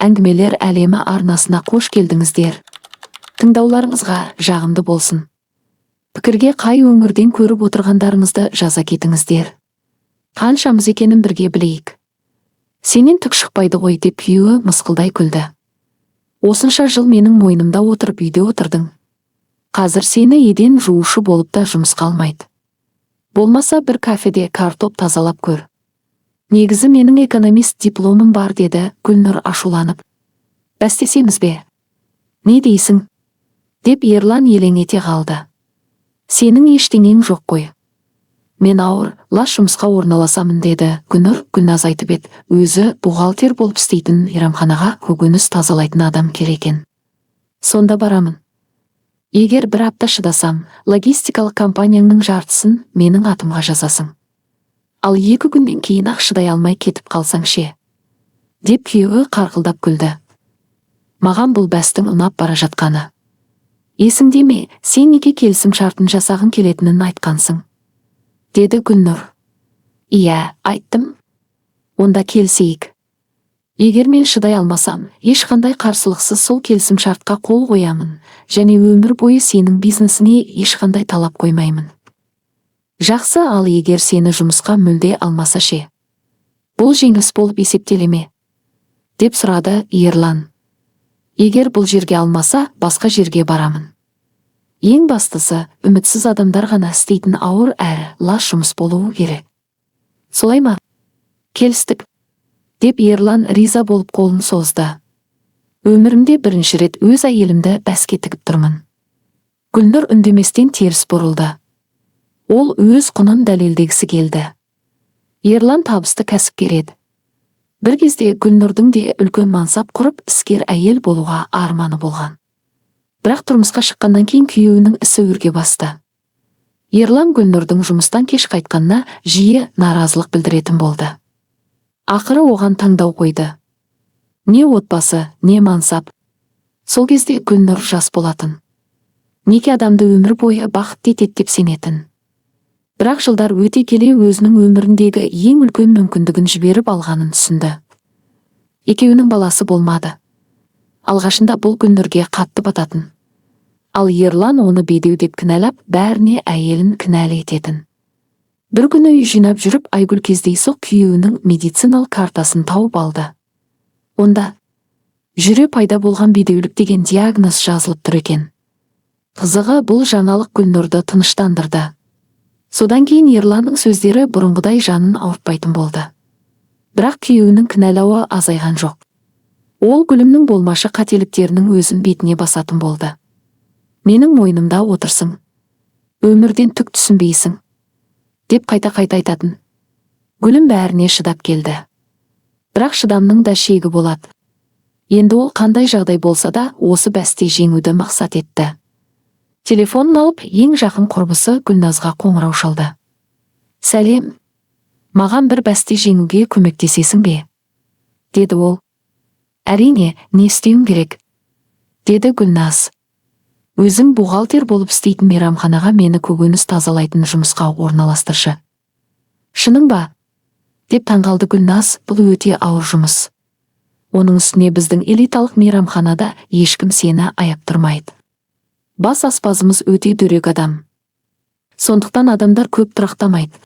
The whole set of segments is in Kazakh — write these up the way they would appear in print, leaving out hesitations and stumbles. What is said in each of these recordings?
Әңгімелер әлемі арнасына қош келдіңіздер. Тыңдауларыңызға жағымды болсын. Пікірге қай өңірден көріп отырғандарыңызды жаза кетіңіздер. Қаншамыз екенін бірге білейік. Сенен түк шықпайды ғой деп күйеуі мысқылдай күлді. Осынша жыл менің мойнымда отырып үйде отырдың. Қазір сені еден жуушы болып та жұмысқа алмайды. Болмаса бір кафеде картоп тазалап көр. Негізі менің экономист дипломым бар деді Гүлнұр ашуланып. Бәстесеміз бе? Не дейсің? Деп Ерлан елең ете қалды. Сенің ештеңең жоқ қой. Мен ауыр, лас жұмысқа орналасамын деді Гүлнұр. Гүлназ айтып еді, өзі бухгалтер болып істейтін мейрамханаға көкөніс тазалайтын адам керек екен. Сонда барамын. Егер бір апта шыдасам, логистикалық компанияның жартысын менің атымға жазасың. Ал 2 күннен кейін ақ шыдай алмай кетіп қалсаң ше? Деп күйеуі қарқылдап күлді. Маған бұл бәстің ұнап бара жатқаны. Есіңде ме, сен неге келісім шартын жасағың келетінін айтқансың? Деді Гүлнұр. Иә, айттым. Онда келісейік. Егер мен шыдай алмасам, ешқандай қарсылықсыз сол келісім шартқа қол қоямын, және өмір бойы сенің бизнесіне ешқандай талап қоймаймын. Жақсы, ал егер сені жұмысқа мүлде алмаса ше? Бұл жеңіс болып есептелеме? Деп сұрады Ерлан. Егер бұл жерге алмаса, басқа жерге барамын. Ең бастысы, үмітсіз адамдар ғана істейтін ауыр әрі лас жұмыс болуы керек. Солай ма? Келістік. Деп Ерлан риза болып қолын созды. Өмірімде бірінші рет өз әйелімді бәске тігіп тұрмын. Гүлнұр үндеместен теріс бұрылды. Ол өз құнын дәлелдегісі келді. Ерлан табысты кәсіпкер еді. Бір кезде Гүлнұрдың де үлкен мансап құрып іскер әйел болуға арманы болған. Бірақ тұрмысқа шыққаннан кейін күйеуінің ісі өрге басты. Ерлан Гүлнұрдың жұмыстан кеш қайтқанына жиі наразылық білдіретін болды. Ақыры оған таңдау қойды. Не отбасы, не мансап. Сол кезде Гүлнұр жас болатын. Неке адамды өмір бойы бақытты етеді деп сенетін. Бірақ жылдар өте келе өзінің өміріндегі ең үлкен мүмкіндігін жіберіп алғанын түсінді. Екеуінің баласы болмады. Алғашында бұл Гүлнұрге қатты бататын. Ал Ерлан оны бедеу деп кінәлап, бәріне әйелін кінәлі ететін. Бір күні үй жинап жүріп, Айгүл кездейсоқ күйеуінің медициналық картасын тауып алды. Онда жүре пайда болған бедеулік деген диагноз жазылып тұр екен. Қызығы, бұл жаңалық Гүлнұрды тыныштандырды. Содан кейін Ерланның сөздері бұрынғыдай жанын ауыртпайтын болды. Бірақ күйеуінің кінәлауы азайған жоқ. Ол Гүлімнің болмашы қателіктерінің өзін бетіне басатын болды. Менің мойнымда отырсың. Өмірден түк түсінбейсің. Деп қайта-қайта айтатын. Гүлім бәріне шыдап келді. Бірақ шыдамның да шегі болады. Енді ол қандай жағдай болса да осы бәсте жеңуді мақсат етті. Телефонын алып, ең жақын құрбысы Гүлназға қоңырау шалды. Сәлем. Маған бір бәсте жеңуге көмектесесің бе? Деді ол. Әрине, не істеуім керек? Деді Гүлназ. Өзің бухгалтер болып істейтін мейрамханаға мені көкөніс тазалайтын жұмысқа орналастыршы. Шының ба? Деп таңғалды Гүлназ. Бұл өте ауыр жұмыс. Оның үстіне біздің элиталық мейрамханада ешкім сені аяп тұрмайды. Бас аспазымыз өте дөрекі адам. Сондықтан адамдар көп тұрақтамайды.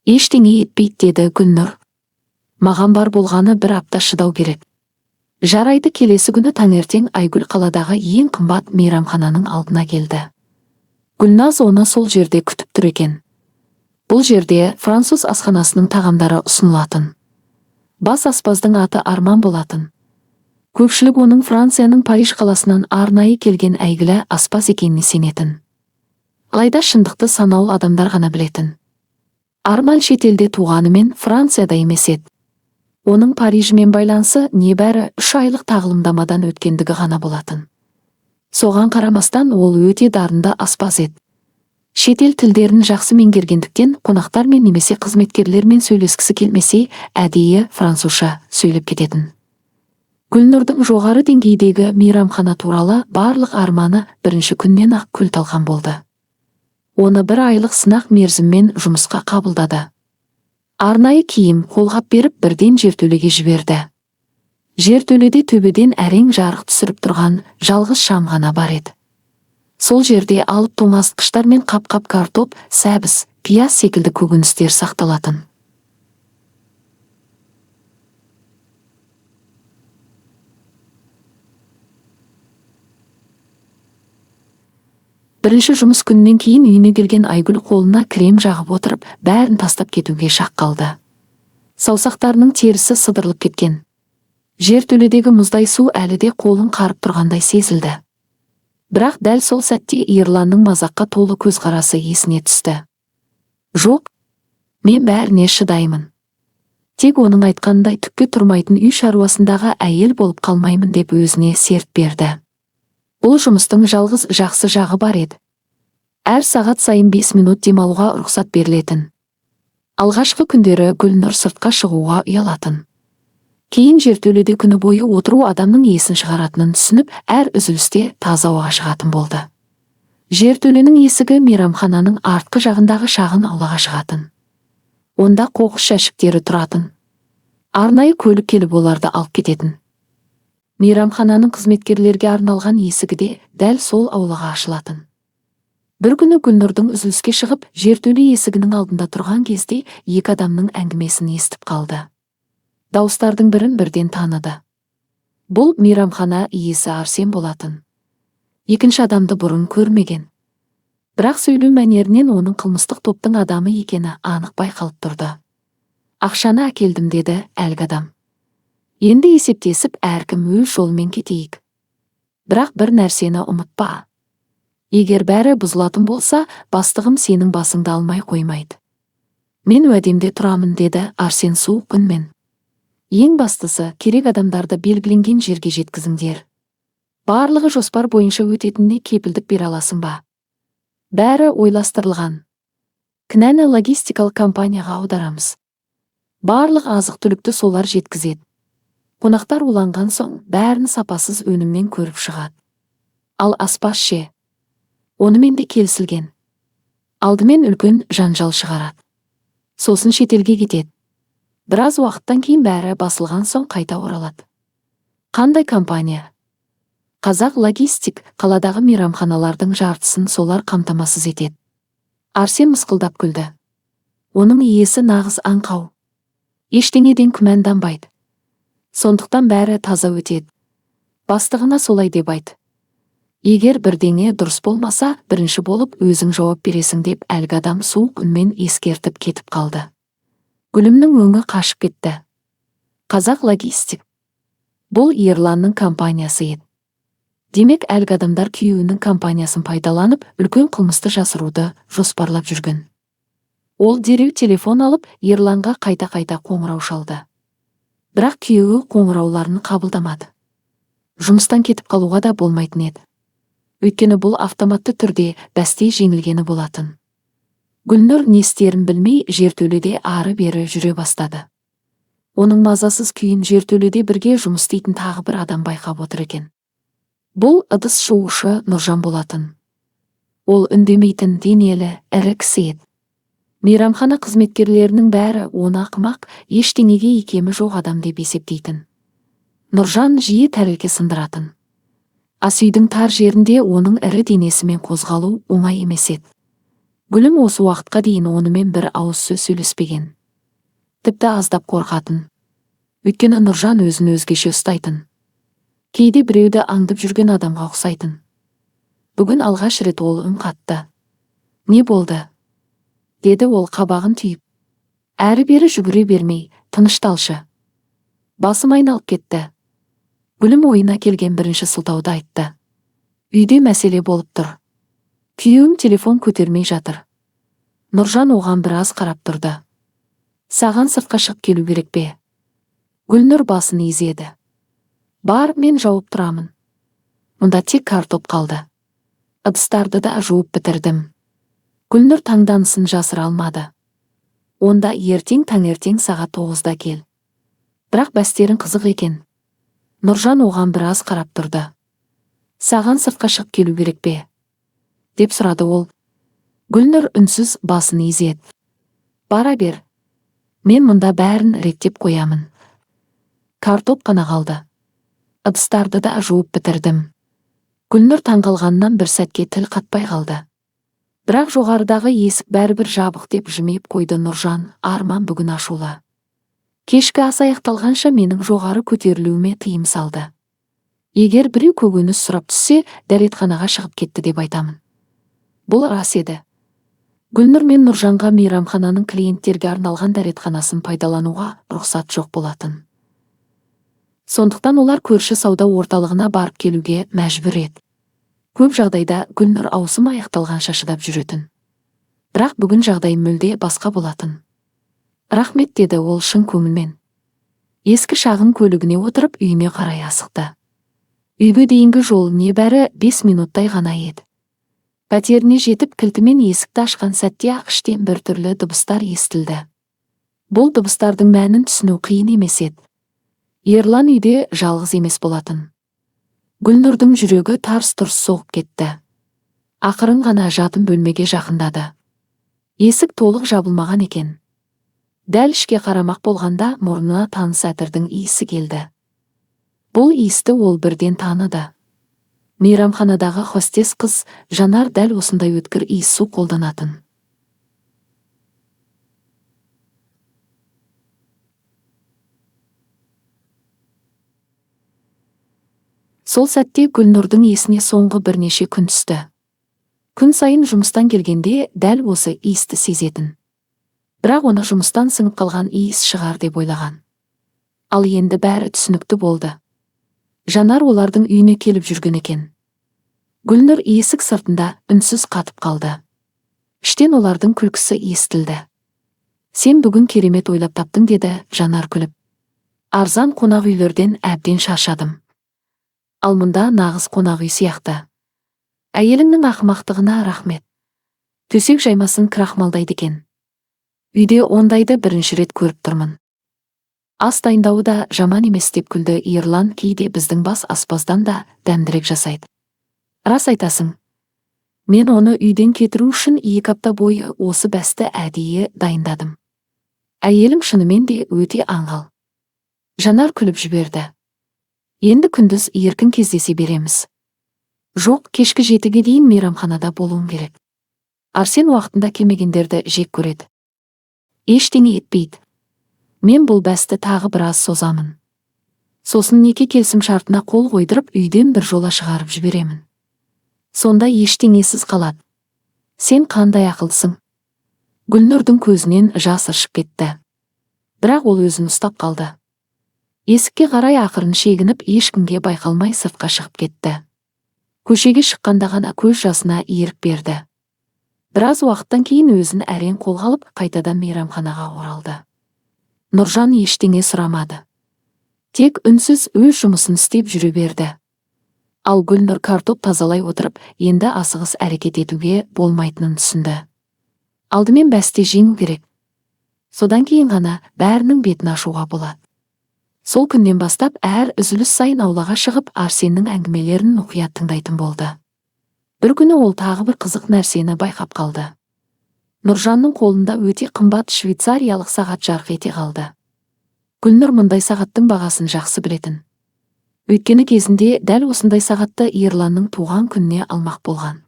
Ештеңе етпейді, деді Гүлнұр. Маған бар болғаны бір апта шыдау керек. Жарайды, келесі күні таңертең Айгүл қаладағы ең қымбат мейрамхананың алдына келді. Гүлназ оны сол жерде күтіп тұр екен. Бұл жерде француз асханасының тағамдары ұсынылатын. Бас аспаздың аты Арман болатын. Көпшілік оның Францияның Париж қаласынан арнайы келген әйгілі аспаз екеніне сенетін. Алайда шындықты санаулы адамдар ғана білетін. Арман шетелде туғанымен Францияда емес еді. Оның Парижмен байланысы небәрі 3 айлық тағылымдамадан өткендігі ғана болатын. Соған қарамастан ол өте дарынды аспаз еді. Шетел тілдерін жақсы меңгергендіктен қонақтармен немесе қызметкерлермен сөйлескісі келмесе, әдейі французша сөйлеп кететін. Гүлнұрдың жоғары деңгейдегі мейрамхана туралы барлық арманы бірінші күннен ақ күл талқан болды. Оны 1 айлық сынақ мерзіммен жұмысқа қабылдады. Арнайы киім қолғап беріп бірден жертөлеге жіберді. Жертөледе төбеден әрең жарық түсіріп тұрған жалғыз шам ғана бар еді. Сол жерде алып тоңазытқыштар мен қап-қап картоп, сәбіз, пияз секілді көкөністер сақталатын. Бірінші жұмыс күннен кейін үйіне келген Айгүл қолына крем жағып отырып, бәрін тастап кетуге шақ қалды. Саусақтарының терісі сыдырылып кеткен. Жертөледегі мұздай су әлі де қолын қарып тұрғандай сезілді. Бірақ дәл сол сәтте Ерланның мазаққа толы көзқарасы есіне түсті. Жоқ, мен бәріне шыдаймын. Тек оның айтқанындай түкке тұрмайтын үй шаруасындағы әйел болып қалмаймын деп өзіне серт берді. Бұл жұмыстың жалғыз жақсы жағы бар еді. Әр сағат сайын 5 минут демалуға рұқсат берілетін. Алғашқы күндері Гүлнұр сыртқа шығуға ұялатын. Кейін жертөледе күні бойы отыру адамның есін шығаратынын түсініп, әр үзілісте таза ауаға шығатын болды. Жертөленің есігі мейрамхананың артқы жағындағы шағын аулаға шығатын. Онда қоқыс жәшіктері тұратын. Арнайы көлік келіп оларды алып кететін. Мейрамхананың қызметкерлерге арналған есігі де дәл сол аулаға ашылатын. Бір күні Гүлнұрдың үзіліске шығып, жертөле есігінің алдында тұрған кезде екі адамның әңгімесін естіп қалды. Дауыстардың бірін бірден таныды. Бұл мейрамхана иесі Арсен болатын. Екінші адамды бұрын көрмеген. Бірақ сөйлеу мәнерінен оның қылмыстық топтың адамы екені анық байқалып тұрды. Ақшаны әкелдім деді әлгі адам. Енді есептесіп әркім өз жолымен кетейік. Бірақ бір нәрсені ұмытпа. Егер бәрі бұзылатын болса, бастығым сенің басыңды алмай қоймайды. Мен уәдемде тұрамын деді Арсен суық үнмен. Ең бастысы, керек адамдарды белгіленген жерге жеткізіңдер. Барлығы жоспар бойынша өтетініне кепілдік бере аласың ба? Бәрі ойластырылған. Кінәні логистикалық компанияға аударамыз. Барлық азық-түлікті солар жеткізеді. Қонақтар уланған соң, бәрін сапасыз өнімнен көріп шығады. Ал аспаз ше? Онымен де келісілген. Алдымен үлкен жанжал шығарады. Сосын шетелге кетеді. Біраз уақыттан кейін бәрі басылған соң қайта оралады. Қандай компания? Қазақ логистик, қаладағы мейрамханалардың жартысын солар қамтамасыз етеді. Арсен мысқылдап күлді. Оның иесі нағыз аңқау. Ештеңеден күмәнданбайды. Сондықтан бәрі таза өтеді. Бастығына солай деп айт. Егер бірдеңе дұрыс болмаса, бірінші болып өзің жауап бересің деп әлгі адам суық үнмен ескертіп кетіп қалды. Гүлімнің өңі қашып кетті. Қазақ логистик. Бұл Ерланның компаниясы еді. Демек әлгі адамдар күйеуінің компаниясын пайдаланып, үлкен қылмысты жасыруды жоспарлап жүрген. Ол дереу телефон алып, Ерланға қайта-қайта қоңырау шалды. Бірақ күйеуі қоңырауларын қабылдамады. Жұмыстан кетіп қалуға да болмайтын еді. Өйткені бұл автоматты түрде бәстей жеңілгені болатын. Гүлнұр не істерін білмей жертөледе ары-бері жүре бастады. Оның мазасыз күйін жертөледе бірге жұмыс істейтін тағы бір адам байқап отыр екен. Бұл ыдыс жуушы Нұржан болатын. Ол үндемейтін денелі, ірі кісі еді. Мейрамхана қызметкерлерінің бәрі оны ақымақ, ештеңеге икемі жоқ адам деп есептейтін. Нұржан жиі тәрелке сындыратын. Ас үйдің тар жерінде оның ірі денесімен қозғалу оңай емес еді. Гүлім осы уақытқа дейін онымен бір ауыз сөз сөйлеспеген. Тіпті аздап қорқатын. Өйткені Нұржан өзін өзгеше ұстайтын. Кейде біреуді аңдып жүрген адамға ұқсайтын. Бүгін алғаш рет ол үн қатты. Не болды? Деді ол қабағын түйіп. Әрі-бері жүгіре бермей, тынышталшы. Басым айналып кетті. Гүлім ойына келген бірінші сылтауды айтты. Үйде мәселе болып тұр. Күйеуім телефон көтермей жатыр. Нұржан оған біраз қарап тұрды. Саған сыртқа шығып келу керек пе? Гүлнұр басын изеді. Бар, мен жауып тұрамын. Мұнда тек картоп қалды. Ыдыстарды да жуып бітірдім. Гүлнұр таңданысын жасыра алмады. Онда ертең таңертең сағат 9-да кел. Бірақ бәстерің қызық екен. Нұржан оған біраз қарап тұрды. Саған сыртқа шығып келу керек пе? Деп сұрады ол. Гүлнұр үнсіз басын изеді. Бара бер. Мен мұнда бәрін реттеп қоямын. Картоп қана қалды. Ыдыстарды да жуып бітірдім. Гүлнұр таңғалғаннан бір сәтке тіл қатпай қалды. Бірақ жоғарыдағы есік бәрібір жабық деп жымиып қойды. Нұржан, Арман бүгін ашулы. Кешкі ас аяқталғанша менің жоғары көтерілуіме тыйым салды. Егер біреу көкөніс сұрап түссе, дәретханаға шығып кетті деп айтамын. Бұл рас еді. Гүлнұр мен Нұржанға мейрамхананың клиенттерге арналған дәретханасын пайдалануға рұқсат жоқ болатын. Сондықтан олар көрші сауда орталығына барып келуге мәжбүр еді. Көп жағдайда Гүлнұр аусым аяқталғанша шыдап жүретін. Бірақ бүгін жағдай мүлде басқа болатын. Рахмет, деді ол шын көңілмен. Ескі шағын көлігіне отырып үйіне қарай асықты. Үйге дейінгі жол небәрі 5 минуттай ғана еді. Пәтеріне жетіп кілтімен есікті ашқан сәтте ақ іштен біртүрлі дыбыстар естілді. Бұл дыбыстардың мәнін түсіну қиын емес еді. Ерлан үйде жалғыз емес болатын. Гүлнұрдың жүрегі тарс-тұрс соғып кетті. Ақырын ғана жатын бөлмеге жақындады. Есік толық жабылмаған екен. Дәл ішке қарамақ болғанда мұрнына таныс әтірдің иісі келді. Бұл иісті ол бірден таныды. Мейрамханадағы хостес қыз Жанар дәл осындай өткір иіссу қолданатын. Сол сәтте Гүлнұрдың есіне соңғы бірнеше күн түсті. Күн сайын жұмыстан келгенде дәл осы иісті сезетін. Бірақ оны жұмыстан сіңіп қалған иіс шығар деп ойлаған. Ал енді бәрі түсінікті болды. Жанар олардың үйіне келіп жүрген екен. Гүлнұр есік сыртында үнсіз қатып қалды. Іштен олардың күлкісі естілді. Сен бүгін керемет ойлап таптың, деді Жанар күліп. Арзан қонақ үйлерден әбден шаршадым. Ал мұнда нағыз қонақ үй сияқты. Әйеліңнің ақымақтығына рахмет. Төсек жаймасын крахмалдайды екен. Үйде ондайды бірінші рет көріп тұрмын. Ас дайындауы да жаман емес, деп күлді Ерлан. Кейде біздің бас аспаздан да дәмдірек жасайды. Рас айтасың. Мен оны үйден кетіру үшін 2 апта бойы осы бәсті әдейі дайындадым. Әйелім шынымен де өте аңғал. Жанар күліп жіберді. Енді күндіз еркін кездесе береміз. Жоқ, кешкі 7-ге дейін мейрамханада болуым керек. Арсен уақытында келмегендерді жек көреді. Ештеңе етпейді. Мен бұл бәсті тағы біраз созамын. Сосын неке келісім шартына қол қойдырып үйден бір жола шығарып жіберемін. Сонда ештеңесіз қалады. Сен қандай ақылсың? Гүлнұрдың көзінен жас ыршып кетті. Бірақ ол өзін ұстап қалды. Есікке қарай ақырын шегініп ешкімге байқалмай сыртқа шығып кетті. Көшеге шыққанда ғана көз жасына ерік берді. Біраз уақыттан кейін өзін әрең қолға алып қайтадан мейрамханаға оралды. Нұржан ештеңе сұрамады. Тек үнсіз өз жұмысын істеп жүре берді. Ал Гүлнұр картоп тазалай отырып, енді асығыс әрекет етуге болмайтынын түсінді. Алдымен бәсте жеңу керек. Содан кейін ғана бәрінің бетін ашуға болады. Сол күннен бастап әр үзіліс сайын аулаға шығып Арсеннің әңгімелерін мұқият тыңдайтын болды. Бір күні ол тағы бір қызық нәрсені байқап қалды. Нұржанның қолында өте қымбат швейцариялық сағат жарқ ете қалды. Гүлнұр мұндай сағаттың бағасын жақсы білетін. Өйткені кезінде дәл осындай сағатты Ерланның туған күніне алмақ болған.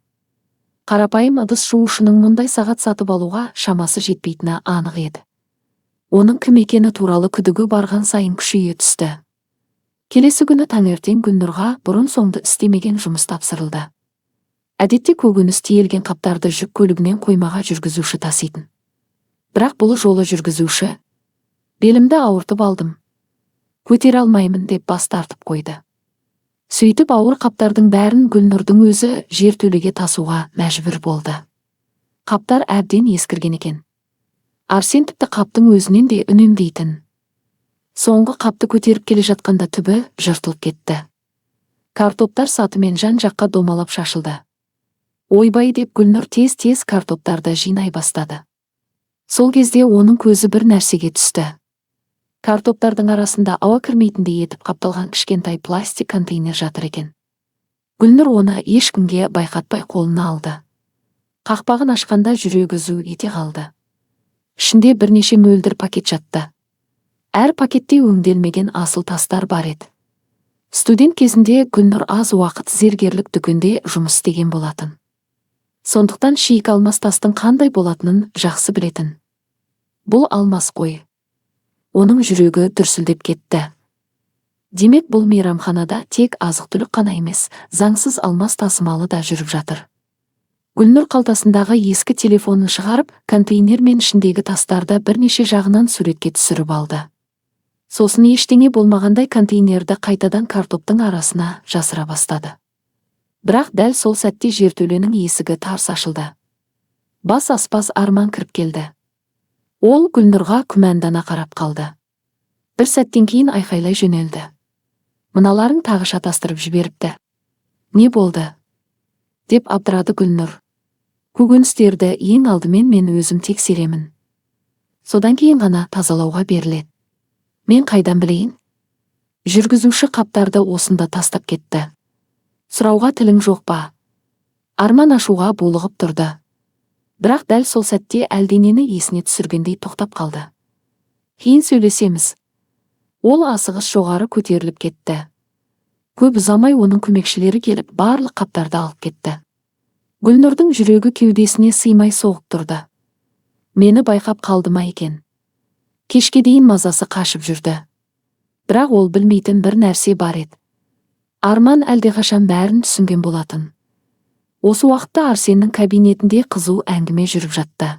Қарапайым ыдыс жуушының мұндай сағат сатып алуға шамасы жетпейтіні анық еді. Оның кім екені туралы күдігі барған сайын күшейе түсті. Келесі күні таңертең Гүлнұрға бұрын соңды істемеген жұмыс тапсырылды. Әдетте көкөніс тиелген қаптарды жүк көлігінен қоймаға жүргізуші таситын. Бірақ бұл жолы жүргізуші: белімді ауыртып алдым, көтере алмаймын, деп бас тартып қойды. Сөйтіп ауыр қаптардың бәрін Гүлнұрдың өзі жертөлеге тасуға мәжбүр болды. Қаптар әбден ескірген екен. Арсен тіпті қаптың өзінен де үнемдейтін. Соңғы қапты көтеріп келе жатқанда түбі жыртылып кетті. Картоптар сатымен жан-жаққа домалап шашылды. Ойбай, деп Гүлнұр тез-тез картоптарды жинай бастады. Сол кезде оның көзі бір нәрсеге түсті. Картоптардың арасында ауа кірмейтіндей етіп қапталған кішкентай пластик контейнер жатыр екен. Гүлнұр оны ешкімге байқатпай қолына алды. Қақпағын ашқанда жүрегі зу ете қалды. Ішінде бірнеше мөлдір пакет жатты. Әр пакетте өңделмеген асыл тастар бар еді. Студент кезінде Гүлнұр аз уақыт зергерлік дүкенде жұмыс істеген болатын. Сондықтан шиік алмас тастың қандай болатынын жақсы білетін. Бұл алмас қой. Оның жүрегі дүрсілдеп кетті. Демек бұл мейрамханада тек азық-түлік қана емес, заңсыз алмас тасымалы да жүріп жатыр. Гүлнұр қалтасындағы ескі телефонын шығарып, контейнер мен ішіндегі тастарды бірнеше жағынан суретке түсіріп алды. Сосын ештеңе болмағандай контейнерді қайтадан картоптың арасына жасыра бастады. Бірақ дәл сол сәтте жертөленің есігі тарс ашылды. Бас аспаз Арман кіріп келді. Ол Гүлнұрға күмәндана қарап қалды. Бір сәттен кейін айқайлай жөнелді. Мыналарың тағы шатастырып жіберіпті. Не болды? Деп абдырады Гүлнұр. Көкөністерді ең алдымен мен өзім тексеремін. Содан кейін ғана тазалауға беріледі. Мен қайдан білейін? Жүргізуші қаптарды осында тастап кетті. Сұрауға тілің жоқ па? Арман ашуға булығып тұрды. Бірақ дәл сол сәтте әлденені есіне түсіргендей тоқтап қалды. Кейін сөйлесеміз. Ол асығыс жоғары көтеріліп кетті. Көп ұзамай оның көмекшілері келіп барлық қаптарды алып кетті. Гүлнұрдың жүрегі кеудесіне сыймай соғып тұрды. Мені байқап қалды ма екен? Кешке дейін мазасы қашып жүрді. Бірақ ол білмейтін бір нәрсе бар еді. Арман әлдеқашан бәрін түсінген болатын. Осы уақытта Арсеннің кабинетінде қызу әңгіме жүріп жатты.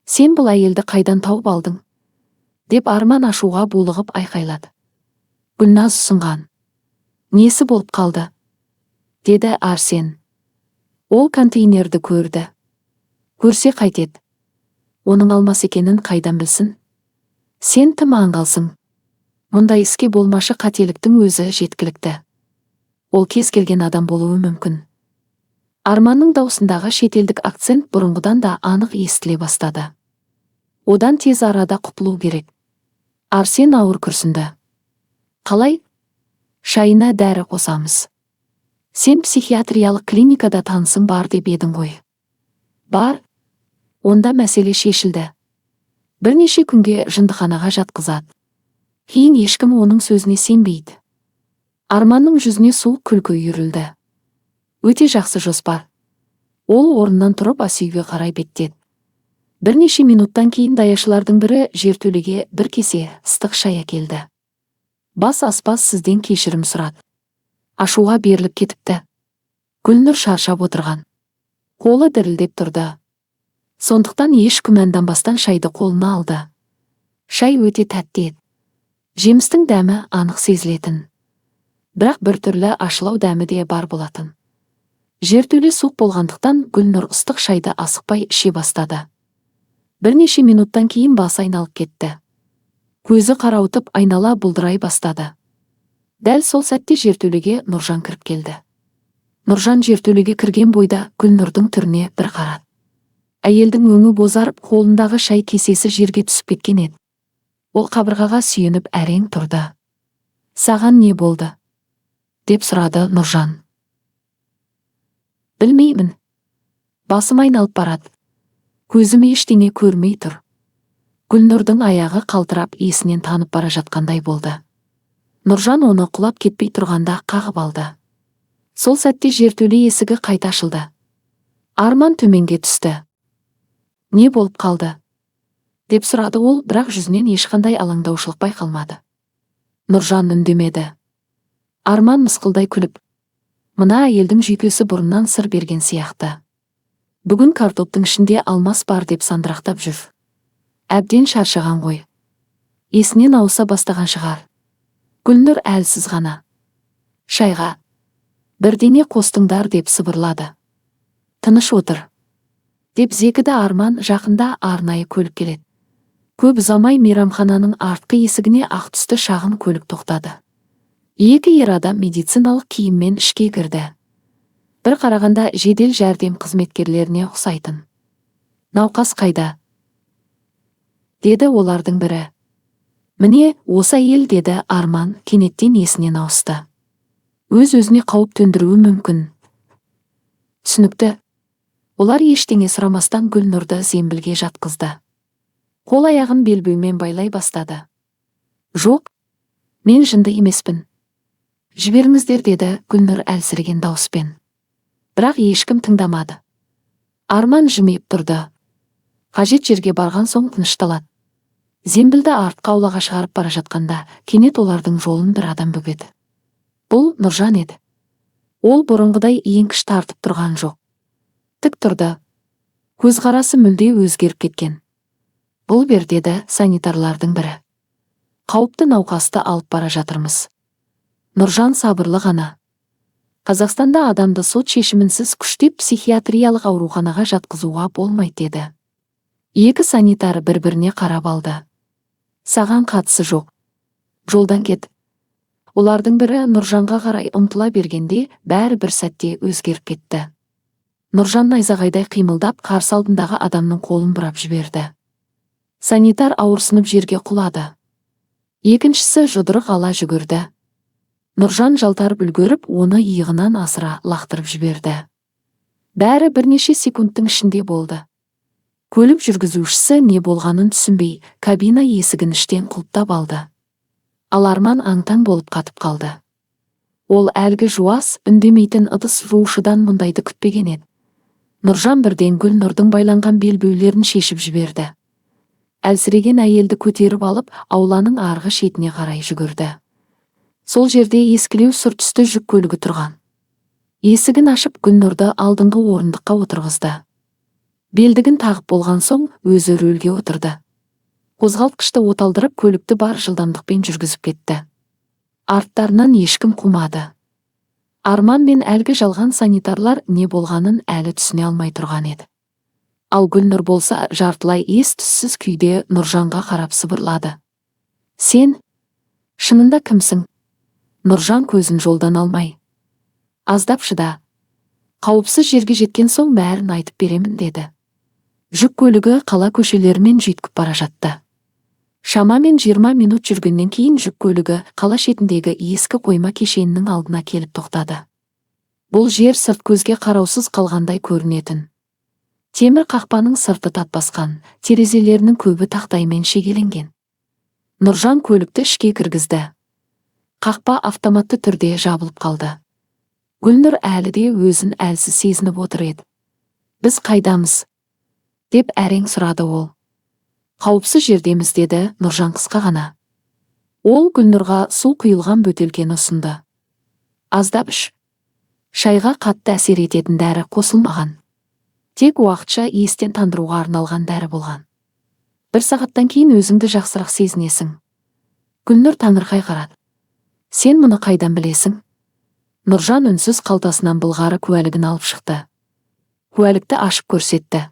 Сен бұл әйелді қайдан тауып алдың? Деп Арман ашуға булығып айқайлады. Гүлназ ұсынған. Несі болып қалды? Деді Арсен. Ол контейнерді көрді. Көрсе қайтеді. Оның алмас екенін қайдан білсін? Сен тым аңғалсың. Мұндай іске болмашы қателіктің өзі жеткілікті. Ол кез келген адам болуы мүмкін. Арманның даусындағы шетелдік акцент бұрынғыдан да анық естіле бастады. Одан тез арада құтылу керек. Арсен ауыр күрсінді. Қалай? Шайына дәрі қосамыз. Сен психиатриялық клиникада танысың бар деп едің ғой. Бар. Онда мәселе шешілді. Бірнеше күнге жындыханаға жатқызады. Кейін ешкім оның сөзіне сенбейді. Арманның жүзіне суық күлкі үйірілді. Өте жақсы жоспар. Ол орнынан тұрып асүйге қарай беттеді. Бірнеше минуттан кейін даяшылардың бірі жертөлеге бір кесе ыстық шай әкелді. Бас аспаз сізден кешірім сұрады. Ашуға беріліп кетіпті. Гүлнұр шаршап отырған. Қолы дірілдеп тұрды. Сондықтан еш күмәнданбастан шайды қолына алды. Шай өте тәтті еді. Жемістің дәмі анық сезілетін. Бірақ бір түрлі ашылау дәмі де бар болатын. Жертөле суық болғандықтан Гүлнұр ыстық шайды асықпай іше бастады. Бірнеше минуттан кейін басы айналып кетті. Көзі қарауытып айнала бұлдырай бастады. Дәл сол сәтте жертөлеге Нұржан кіріп келді. Нұржан жертөлеге кірген бойда Гүлнұрдың түріне бір қарады. Әйелдің өңі бозарып, қолындағы шай кесесі жерге түсіп кеткен еді. Ол қабырғаға сүйеніп әрең тұрды. Саған не болды? Деп сұрады Нұржан. Білмеймін. Басым айналып барады. Көзім ештеңе көрмей тұр. Гүлнұрдың аяғы қалтырап есінен танып бара жатқандай болды. Нұржан оны құлап кетпей тұрғанда қағып алды. Сол сәтте жертөле есігі қайта ашылды. Арман төменге түсті. Не болып қалды? Деп сұрады ол, бірақ жүзінен ешқандай алаңдаушылық байқалмады. Нұржан үндемеді. Арман мысқылдай күліп, мына әйелдің жүйкесі бұрыннан сыр берген сияқты. Бүгін картоптың ішінде алмас бар деп сандырақтап жүр. Әбден шаршаған ғой. Есінен ауыса бастаған шығар. Гүлнұр әлсіз ғана. Шайға бірдеңе қостыңдар деп сыбырлады. Тыныш отыр. Деп зекіді Арман. Жақында арнайы көлік келеді. Көп ұзамай мейрамхананың артқы есігіне ақ түсті шағын көлік тоқтады. Екі ер адам медициналық киіммен ішке кірді. Бір қарағанда жедел жәрдем қызметкерлеріне ұқсайтын. Науқас қайда? Деді олардың бірі. Міне, осы әйел, деді Арман кенеттен есінен ауысты. Өз-өзіне қауіп төндіруі мүмкін. Түсінікті. Олар ештеңе сұрамастан Гүлнұрды зембілге жатқызды. Қол аяғын белбеумен байлай бастады. Жоқ, мен жынды емеспін. Жіберіңіздер, деді Гүлнұр әлсіреген дауыспен. Бірақ ешкім тыңдамады. Арман жымиып тұрды. Қажет жерге барған соң тынышталады. Зембілді артқа аулаға шығарып бара жатқанда, кенет олардың жолын бір адам бөгеді. Бұл Нұржан еді. Ол бұрынғыдай еңкіш тартып тұрған жоқ. Тік тұрды. Көзқарасы мүлде өзгеріп кеткен. Бұл бер, деді санитарлардың бірі. Қауіпті науқасты алып бара жатырмыз. Нұржан сабырлы ғана. Қазақстанда адамды сот шешімінсіз күштеп психиатриялық ауруханаға жатқызуға болмайды, деді. Екі санитар бір-біріне қарап алды. Саған қатысы жоқ. Жолдан кет. Олардың бірі Нұржанға қарай ұмтыла бергенде, бәрі бір сәтте өзгеріп кетті. Нұржан найзағайдай қимылдап, қарсы алдындағы адамның қолын бұрап жіберді. Санитар ауырсынып жерге құлады. Екіншісі жұдырық ала жүгірді. Нұржан жалтарып үлгеріп, оны иығынан асыра лақтырып жіберді. Бәрі бірнеше секундтың ішінде болды. Көлік жүргізушісі не болғанын түсінбей, кабина есігін іштен құлыптап алды. Ал Арман аң-таң болып қатып қалды. Ол әлгі жуас, үндемейтін ыдыс жуушыдан мұндайды күтпеген еді. Нұржан бірден Гүлнұрдың байланған белбеулерін шешіп жіберді. Әлсіреген әйелді көтеріп алып, ауланың арғы шетіне қарай жүгірді. Сол жерде ескілеу сұр түсті жүк көлігі тұрған. Есігін ашып, Гүлнұрды алдыңғы орындыққа отырғызды. Белдігін тағып болған соң, өзі рөлге отырды. Қозғалтқышты оталдырып, көлікті бар жылдамдықпен жүргізіп кетті. Арттарынан ешкім қумады. Арман мен әлгі жалған санитарлар не болғанын әлі түсіне алмай тұрған еді. Ал Гүлнұр болса, жартылай ес-түссіз күйде Нұржанға қарап сыбырлады. Сен шынында кімсің? Нұржан көзін жолдан алмай. Аздап шыда. Қауіпсіз жерге жеткен соң бәрін айтып беремін, деді. Жүк көлігі қала көшелерімен жүйткіп бара жатты. Шамамен 20 минут жүргеннен кейін жүк көлігі қала шетіндегі ескі қойма кешенінің алдына келіп тоқтады. Бұл жер сырт көзге қараусыз қалғандай көрінетін. Темір қақпаның сырты татбасқан, терезелерінің көбі тақтаймен шегеленген. Нұржан көлікті ішке кіргізді. Қақпа автоматты түрде жабылып қалды. Гүлнұр әлі де өзін әлсіз сезініп отыр еді. Біз қайдамыз? Деп әрең сұрады ол. Қауіпсіз жердеміз, деді Нұржан қысқа ғана. Ол Гүлнұрға су құйылған бөтелкені ұсынды. Аздап іш. Шайға қатты әсер ететін дәрі қосылмаған. Тек уақытша естен тандыруға арналған дәрі болған. 1 сағаттан кейін өзіңді жақсырақ сезінесің. Гүлнұр таңырқай қарады. Сен мұны қайдан білесің? Нұржан үнсіз қалтасынан былғары куәлігін алып шықты. Куәлікті ашып көрсетті.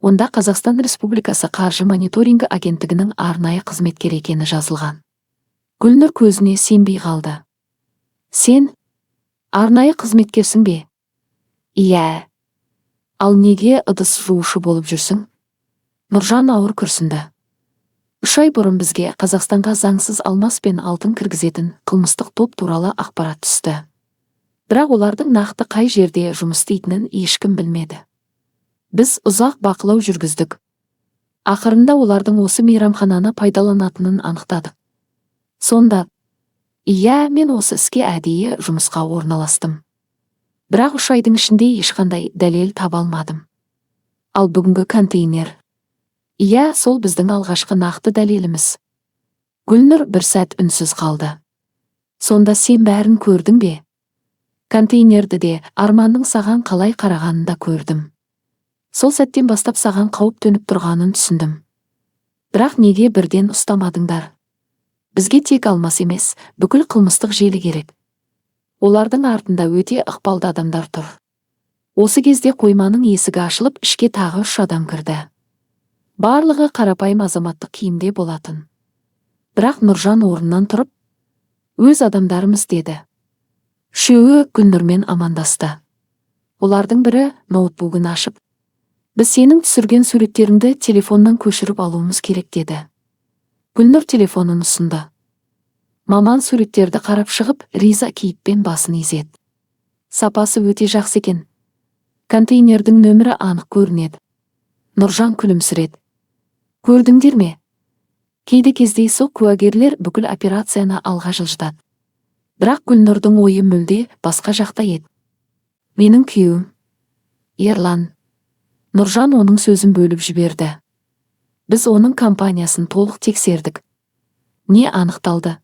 Онда Қазақстан Республикасы қаржы мониторингі агенттігінің арнайы қызметкер екені жазылған. Гүлнұр көзіне сенбей қалды. Сен арнайы қызметкерсің бе? Иә. Ал неге ыдыс жуушы болып жүрсің? Нұржан ауыр күрсінді. 3 ай бұрын бізге Қазақстанға заңсыз алмас пен алтын кіргізетін қылмыстық топ туралы ақпарат түсті. Бірақ олардың нақты қай жерде жұмыс істейтінін ешкім білмеді. Біз ұзақ бақылау жүргіздік. Ақырында олардың осы мейрамхананы пайдаланатынын анықтадық. Сонда, иә, мен осы іске әдейі жұмысқа орналастым. Бірақ 3 айдың ішінде ешқандай дәлел таба алмадым. Ал бүгінгі контейнер. Иә, сол біздің алғашқы нақты дәлеліміз. Гүлнұр бір сәт үнсіз қалды. Сонда сен бәрін көрдің бе? Контейнерді де, Арманның саған қалай қарағанын да көрдім. Сол сәттен бастап саған қауіп төніп тұрғанын түсіндім. Бірақ неге бірден ұстамадыңдар? Бізге тек алмас емес, бүкіл қылмыстық желі керек. Олардың артында өте ықпалды адамдар тұр. Осы кезде қойманың есігі ашылып, ішке тағы 3 адам кірді. Барлығы қарапайым азаматтық киімде болатын. Бірақ Нұржан орнынан тұрып, өз адамдарымыз, деді. Үшеуі Гүлнұрмен амандасты. Олардың бірі ноутбугын ашып, біз сенің түсірген суреттеріңді телефоннан көшіріп алуымыз керек, деді. Гүлнұр телефонын ұсынды. Маман суреттерді қарап шығып, риза кейіппен басын изеді. Сапасы өте жақсы екен. Контейнердің нөмірі анық көрінеді. Нұржан күлімсіреді. Көрдіңдер ме? Кейде кездейсоқ куәгерлер бүкіл операцияны алға жылжытады. Бірақ Гүлнұрдың ойы мүлде басқа жақта еді. Менің күйеуім Ерлан. Нұржан оның сөзін бөліп жіберді. Біз оның компаниясын толық тексердік. Не анықталды?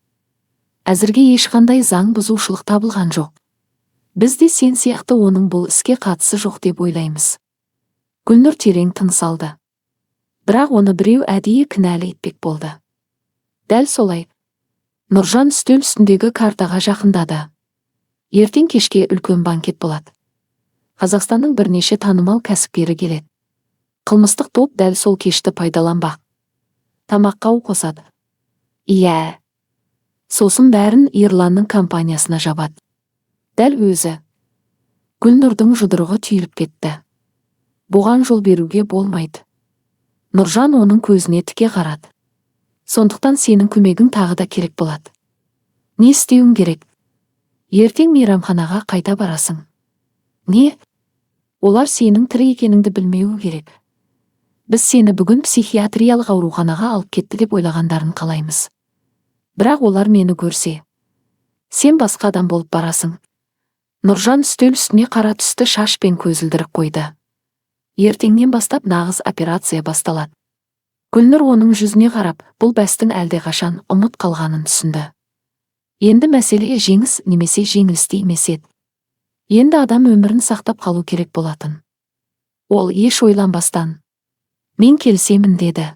Әзірге ешқандай заң бұзушылық табылған жоқ. Біз де сен сияқты оның бұл іске қатысы жоқ деп ойлаймыз. Гүлнұр терең тыныс алды. Бірақ оны біреу әдейі кінәлі етпек болды. Дәл солай. Нұржан үстел үстіндегі картаға жақындады. Ертең кешке үлкен банкет болады. Қазақстанның бірнеше танымал кәсіпкері келеді. Қылмыстық топ дәл сол кешті пайдаланбақ. Тамаққа қосады. Иә. Сосын бәрін Ерланның компаниясына жабады. Дәл өзі. Гүлнұрдың жұдырығы түйіліп кетті. Бұған жол беруге болмайды. Нұржан оның көзіне тіке қарады. Сондықтан сенің көмегің тағы да керек болады. Не істеуің керек? Ертең мейрамханаға қайта барасың. Не? Олар сенің тірі екеніңді білмеуі керек. Біз сені бүгін психиатриялық ауруханаға алып кетті деп ойлағандарын қалаймыз. Бірақ олар мені көрсе. Сен басқа адам болып барасың. Нұржан үстел үстіне қара түсті шаш пен көзілдірік қойды. Ертеңнен бастап нағыз операция басталады. Гүлнұр оның жүзіне қарап, бұл бәстің әлдеқашан ұмыт қалғанын түсінді. Енді мәселе жеңіс немесе жеңілісте емес еді. Енді адам өмірін сақтап қалу керек болатын. Ол еш ойланбастан. Мен келісемін деді.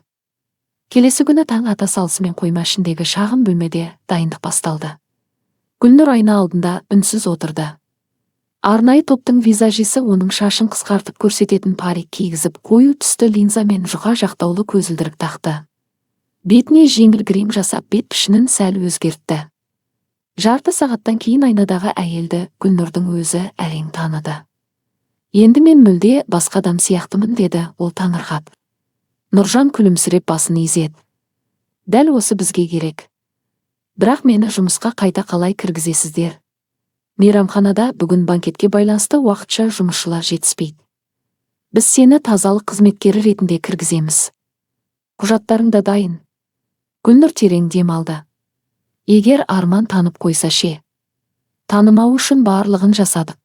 Келесі күні таң ата салысымен қойма ішіндегі шағын бөлмеде дайындық басталды. Гүлнұр айна алдында үнсіз отырды. Арнайы топтың визажисі оның шашын қысқартып көрсететін парик кигізіп, қою түсті линза мен жұқа жақтаулы көзілдірік тақты. Бетіне жеңіл грим жасап, бет пішінін сәл өзгертті. Жарты сағаттан кейін айнадағы әйелді Гүлнұрдың өзі әрең таныды. Енді мен мүлде басқа адам сияқтымын деді ол таңырқап. Нұржан күлімсіреп басын изеді. Дәл осы бізге керек. Бірақ мені жұмысқа қайта қалай кіргізесіздер? Мейрамханада бүгін банкетке байланысты уақытша жұмысшылар жетіспейді. Біз сені тазалық қызметкері ретінде кіргіземіз. Құжаттарың да дайын. Гүлнұр терең дем алды. Егер Арман танып қойса ше. Танымау үшін барлығын жасадық.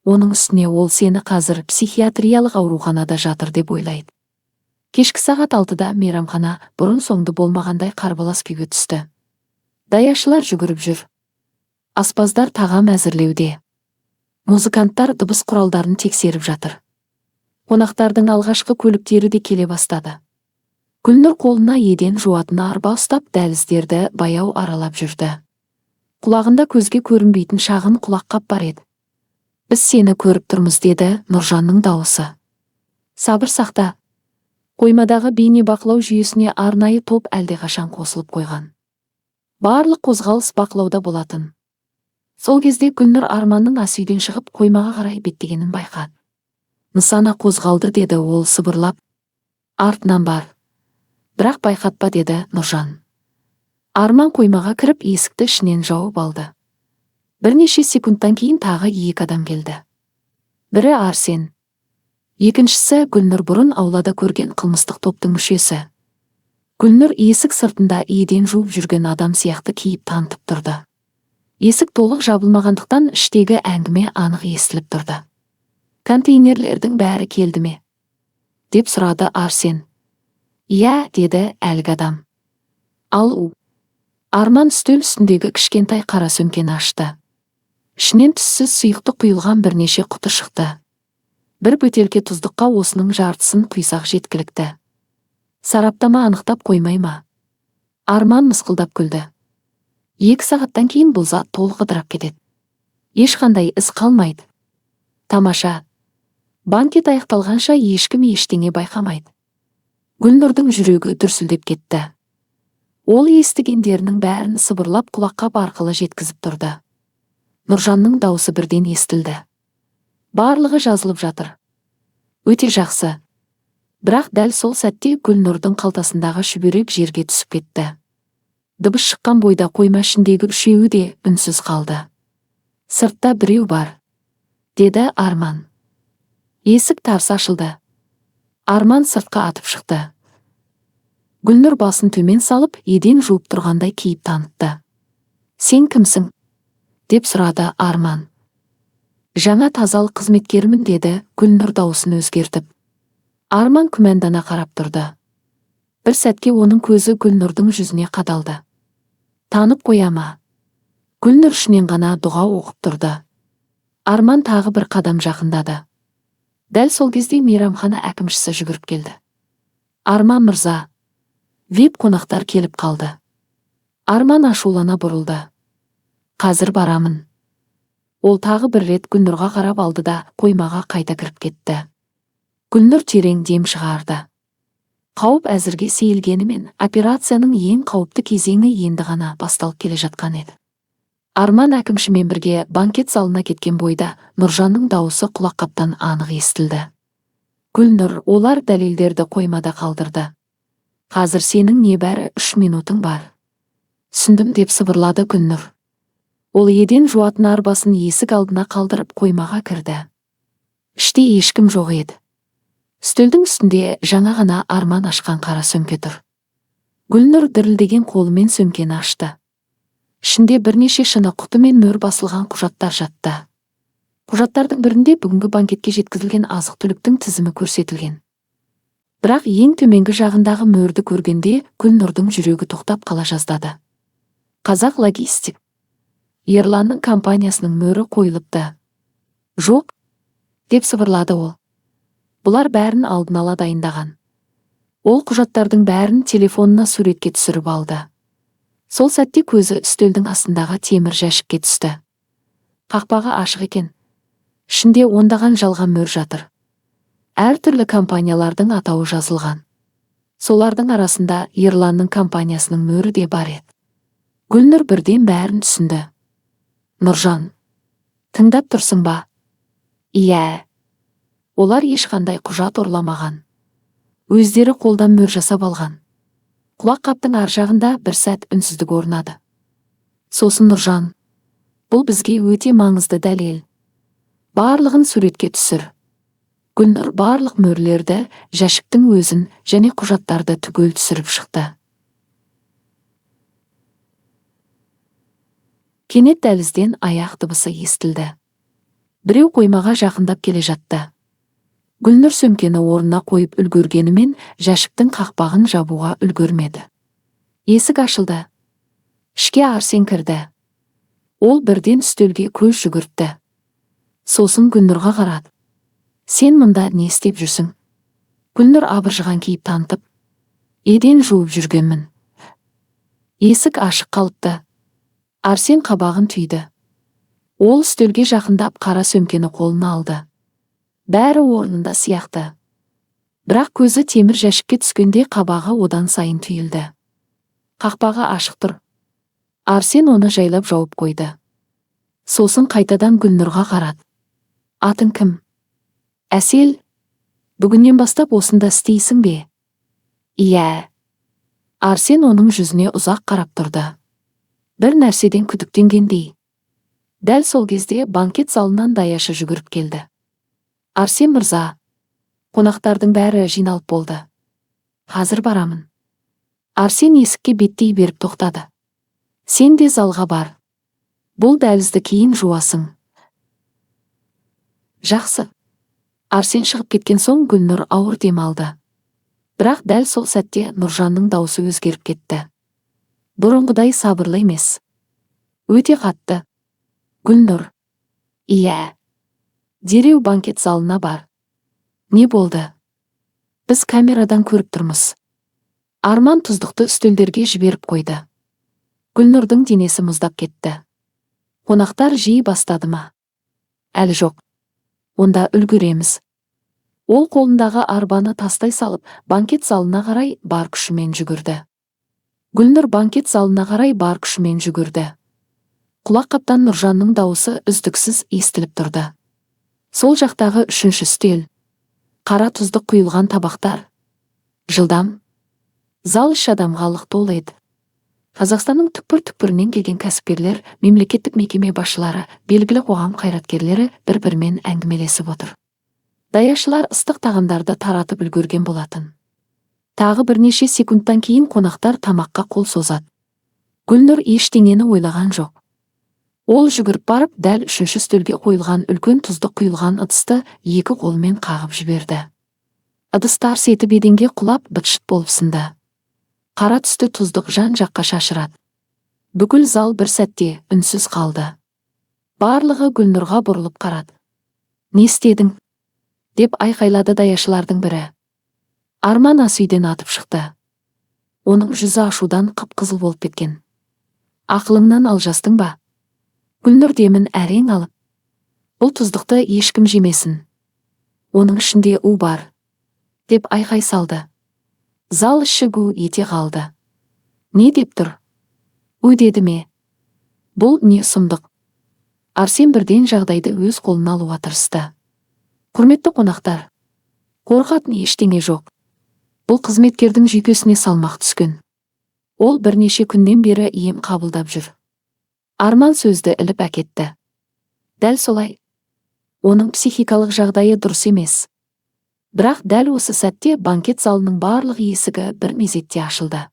Оның үстіне ол сені қазір психиатриялық ауруханада жатыр деп ойлайды. Кешкі сағат 6-да мейрамхана бұрын соңды болмағандай қарбалас күйге түсті. Даяшылар жүгіріп жүр. Аспаздар тағам әзірлеуде. Музыканттар дыбыс құралдарын тексеріп жатыр. Қонақтардың алғашқы көліктері де келе бастады. Гүлнұр қолына еден жуатын арба ұстап дәліздерді баяу аралап жүрді. Құлағында көзге көрінбейтін шағын құлаққап бар еді. Біз сені көріп тұрмыз деді Нұржанның дауысы. Сабыр сақта. Қоймадағы бейне бақылау жүйесіне арнайы топ әлдеқашан қосылып қойған. Барлық қозғалыс бақылауда болатын. Сол кезде Гүлнұр Арманның ас үйден шығып қоймаға қарай беттегенін байқады. Нысана қозғалды деді ол сыбырлап. Артынан бар. Бірақ байқатпа деді Нұржан. Арман қоймаға кіріп есікті ішінен жауып алды. Бірнеше секундтан кейін тағы екі адам келді. Бірі Арсен. Екіншісі Гүлнұр бұрын аулада көрген қылмыстық топтың мүшесі. Гүлнұр есік сыртында еден жуып жүрген адам сияқты кейіп танытып тұрды. Есік толық жабылмағандықтан іштегі әңгіме анық естіліп тұрды. Контейнерлердің бәрі келді ме? Деп сұрады Арсен. Иә, деді әлгі адам. Ал Арман үстел үстіндегі кішкентай қара сөмкені ашты. Ішінен түссіз сұйықты құйылған бірнеше құты шықты. Бір бөтелке тұздыққа осының жартысын құйсақ жеткілікті. Сараптама анықтап қоймай ма? Арман мысқылдап күлді. 2 сағаттан кейін бұл зат толық ыдырап кетеді. Ешқандай із қалмайды. Тамаша. Банкет аяқталғанша ешкім ештеңе байқамайды. Гүлнұрдың жүрегі дүрсілдеп кетті. Ол естігендерінің бәрін сыбырлап құлаққап арқылы жеткізіп тұрды. Нұржанның дауысы бірден естілді. Барлығы жазылып жатыр. Өте жақсы. Бірақ дәл сол сәтте Гүлнұрдың қалтасындағы шүберек жерге түсіп кетті. Дыбыс шыққан бойда қойма ішіндегі үшеуі де үнсіз қалды. Сыртта біреу бар, деді Арман. Есік тарс ашылды. Арман сыртқа атып шықты. Гүлнұр басын төмен салып, еден жуып тұрғандай кейіп танытты. Сен кімсің? деп сұрады Арман. Жаңа тазалық қызметкерімін, деді Гүлнұр дауысын өзгертіп. Арман күмәндана қарап тұрды. Бір сәтке оның көзі Гүлнұрдың жүзіне қадалды. Танып қоя ма? Гүлнұр ішінен ғана дұға оқып тұрды. Арман тағы бір қадам жақындады. Дәл сол кезде мейрамхана әкімшісі жүгіріп келді. Арман мырза, VIP қонақтар келіп қалды. Арман ашулана бұрылды. Қазір барамын. Ол тағы бір рет Гүлнұрға қарап алды да қоймаға қайта кіріп кетті. Гүлнұр терең дем шығарды. Қауіп әзірге сейілгенімен, операцияның ең қауіпті кезеңі енді ғана басталып келе жатқан еді. Арман әкімшімен бірге банкет залына кеткен бойда Нұржанның дауысы құлаққаптан анық естілді. Гүлнұр, олар дәлелдерді қоймада қалдырды. Қазір сенің небәрі 3 минутың бар. Түсіндім, деп сыбырлады Гүлнұр. Ол еден жуатын арбасын есік алдына қалдырып қоймаға кірді. Іште ешкім жоқ еді. Үстелдің үстінде жаңа ғана Арман ашқан қара сөмке тұр. Гүлнұр дірілдеген қолымен сөмкені ашты. Ішінде бірнеше шыны құты мен мөр басылған құжаттар жатты. Құжаттардың бірінде бүгінгі банкетке жеткізілген азық-түліктің тізімі көрсетілген. Бірақ ең төменгі жағындағы мөрді көргенде Гүлнұрдың жүрегі тоқтап қала жаздады. Қазақ логистик. Ерланның компаниясының мөрі қойылыпты. Жоқ, деп сыбырлады ол. Бұлар бәрін алдын ала дайындаған. Ол құжаттардың бәрін телефонына суретке түсіріп алды. Сол сәтте көзі үстелдің астындағы темір жәшікке түсті. Қақпағы ашық екен. Ішінде ондаған жалған мөр жатыр. Әртүрлі компаниялардың атауы жазылған. Солардың арасында Ерланның компаниясының мөрі де бар еді. Гүлнұр бірден бәрін түсінді. Нұржан, тыңдап тұрсың ба? Иә. Олар ешқандай құжат ұрламаған. Өздері қолдан мөр жасап алған. Құлаққаптың ар жағында бір сәт үнсіздік орнады. Сосын Нұржан, бұл бізге өте маңызды дәлел. Барлығын суретке түсір. Гүлнұр барлық мөрлерді, жәшіктің өзін және құжаттарды түгел түсіріп шықты. Кенет дәлізден аяқ дыбысы естілді. Біреу қоймаға жақындап келе жатты. Гүлнұр сөмкені орнына қойып үлгергенімен жәшіктің қақпағын жабуға үлгермеді. Есік ашылды. Ішке Арсен кірді. Ол бірден үстелге көз жүгіртті. Сосын Гүлнұрға қарады. Сен мұнда не істеп жүрсің? Гүлнұр абыржыған кейіп танытып. Еден жуып жүргенмін. Есік ашық қалыпты. Арсен қабағын түйді. Ол үстелге жақындап қара сөмкені қолына алды. Бәрі орнында сияқты. Бірақ көзі темір жәшікке түскенде қабағы одан сайын түйілді. Қақпағы ашық тұр. Арсен оны жайлап жауып қойды. Сосын қайтадан Гүлнұрға қарады. Атың кім? Әсел, бүгіннен бастап осында істейсің бе? Иә. Арсен оның жүзіне ұзақ қарап тұрды. Бір нәрседен күдіктенгендей. Дәл сол кезде банкет залынан даяшы жүгіріп келді. Арсен мырза, қонақтардың бәрі жиналып болды. Қазір барамын. Арсен есікке беттей беріп тоқтады. Сен де залға бар. Бұл дәлізді кейін жуасың. Жақсы. Арсен шығып кеткен соң Гүлнұр ауыр дем алды. Бірақ дәл сол сәтте Нұржанның дауысы өзгеріп кетті. Бұрынғыдай сабырлы емес. Өте қатты. Гүлнұр. Иә. Дереу банкет залына бар. Не болды? Біз камерадан көріп тұрмыз. Арман тұздықты үстелдерге жіберіп қойды. Гүлнұрдың денесі мұздап кетті. Қонақтар жиі бастады ма? Әлі жоқ. Онда үлгереміз. Ол қолындағы арбаны тастай салып, банкет залына қарай бар күшімен жүгірді. Гүлнұр банкет залына қарай бар күшімен жүгірді. Құлаққаптан Нұржанның дауысы үздіксіз естіліп тұрды. Сол жақтағы үшінші үстел. Қара тұздық құйылған табақтар. Жылдам. Зал үш адамға лық толы еді. Қазақстанның түкпір-түкпірінен келген кәсіпкерлер, мемлекеттік мекеме басшылары, белгілі қоғам қайраткерлері бір-бірімен әңгімелесіп отыр. Даяшылар ыстық тағамдарды таратып үлгерген болатын. Тағы бірнеше секундтан кейін қонақтар тамаққа қол созады. Гүлнұр ештеңені ойлаған жоқ. Ол жүгіріп барып, дәл үшінші үстелге қойылған үлкен тұзды құйылған ыдысты екі қолымен қағып жіберді. Ыдыс тарс етіп еденге құлап быт-шыт болып сынды. Қара түсті тұздық жан-жаққа шашырады. Бүкіл зал бір сәтте үнсіз қалды. Барлығы Гүлнұрға бұрылып қарады. «Не істедің?» деп айқайлады даяшылардың бірі. Арман ас үйден атып шықты. Оның жүзі ашудан қып-қызыл болып кеткен. «Ақылыңнан алжастың ба?» Гүлнұр демін әрең алып: «Бұл тұздықты ешкім жемесін. Оның ішінде у бар», деп айқай салды. Зал іші гу ете қалды. «Не деп тұр? У деді ме? Бұл не сұмдық?» Арсен бірден жағдайды өз қолына алуға тырысты. «Құрметті қонақтар, қорқатын ештеңе жоқ. Бұл қызметкердің жүйкесіне салмақ түскен. Ол бірнеше күннен бері ем қабылдап жүр». Арман сөзді іліп әкетті. «Дәл солай. Оның психикалық жағдайы дұрыс емес». Бірақ дәл осы сәтте банкет залының барлық есігі бір мезетте ашылды.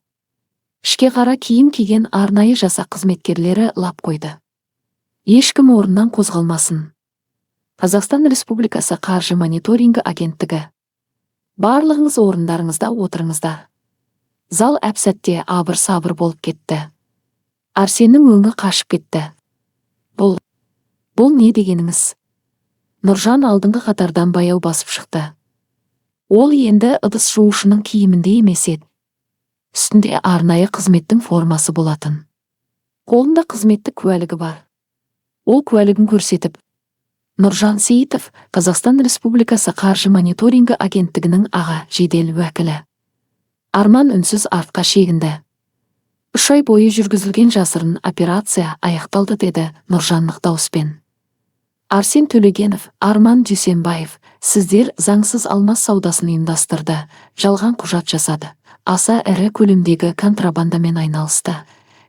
Ішке қара киім киген арнайы жасақ қызметкерлері лап қойды. «Ешкім орнынан қозғалмасын. Қазақстан Республикасы қаржы мониторингі агенттігі. Барлығыңыз орындарыңызда отырыңыздар». Зал әп-сәтте абыр-сабыр болып кетті. Арсеннің өңі қашып кетті. Бұл не дегеніңіз?» Нұржан алдыңғы қатардан баяу басып шықты. Ол енді ыдыс жуушының киімінде емес еді. Үстінде арнайы қызметтің формасы болатын. Қолында қызметтік куәлігі бар. Ол куәлігін көрсетіп: «Нұржан Сейітов, Қазақстан Республикасы қаржы мониторингі агенттігінің аға жедел уәкілі». Арман үнсіз артқа шегінді. 3 ай бойы жүргізілген жасырын операция аяқталды, деді Нұржан нық дауыспен. «Арсен Төлегенов, Арман Дүйсенбаев, сіздер заңсыз алмас саудасын ұйымдастырды, жалған құжат жасады, аса ірі көлемдегі контрабандамен айналысты,